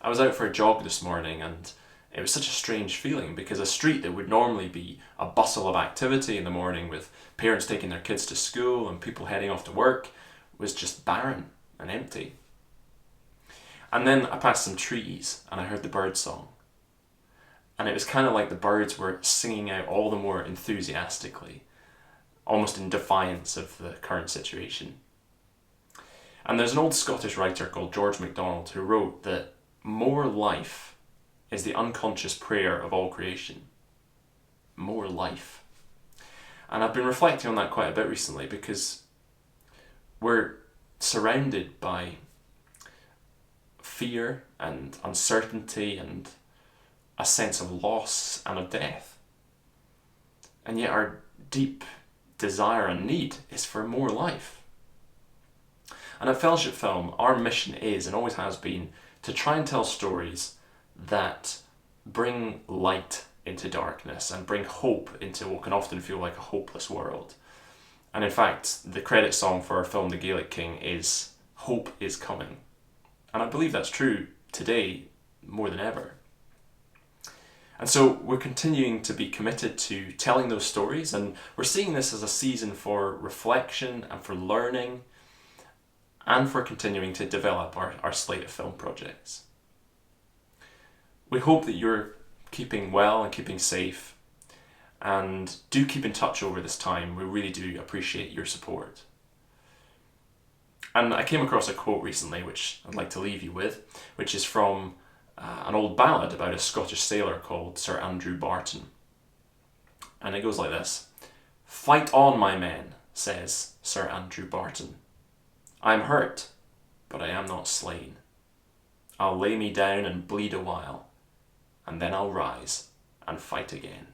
I was out for a jog this morning, and it was such a strange feeling because a street that would normally be a bustle of activity in the morning with parents taking their kids to school and people heading off to work was just barren and empty. And then I passed some trees and I heard the bird song. And it was kind of like the birds were singing out all the more enthusiastically, almost in defiance of the current situation. And there's an old Scottish writer called George MacDonald who wrote that more life is the unconscious prayer of all creation. More life. And I've been reflecting on that quite a bit recently because we're surrounded by fear and uncertainty and a sense of loss and of death. And yet our deep desire and need is for more life. And at Fellowship Film, our mission is, and always has been, to try and tell stories that bring light into darkness and bring hope into what can often feel like a hopeless world. And in fact, the credit song for our film The Gaelic King is "Hope is Coming." And I believe that's true today more than ever. And so we're continuing to be committed to telling those stories, and we're seeing this as a season for reflection and for learning and for continuing to develop our slate of film projects. We hope that you're keeping well and keeping safe, and do keep in touch over this time. We really do appreciate your support. And I came across a quote recently which I'd like to leave you with, which is from an old ballad about a Scottish sailor called Sir Andrew Barton. And it goes like this: "Fight on, my men, says Sir Andrew Barton. I'm hurt, but I am not slain. I'll lay me down and bleed a while, and then I'll rise and fight again."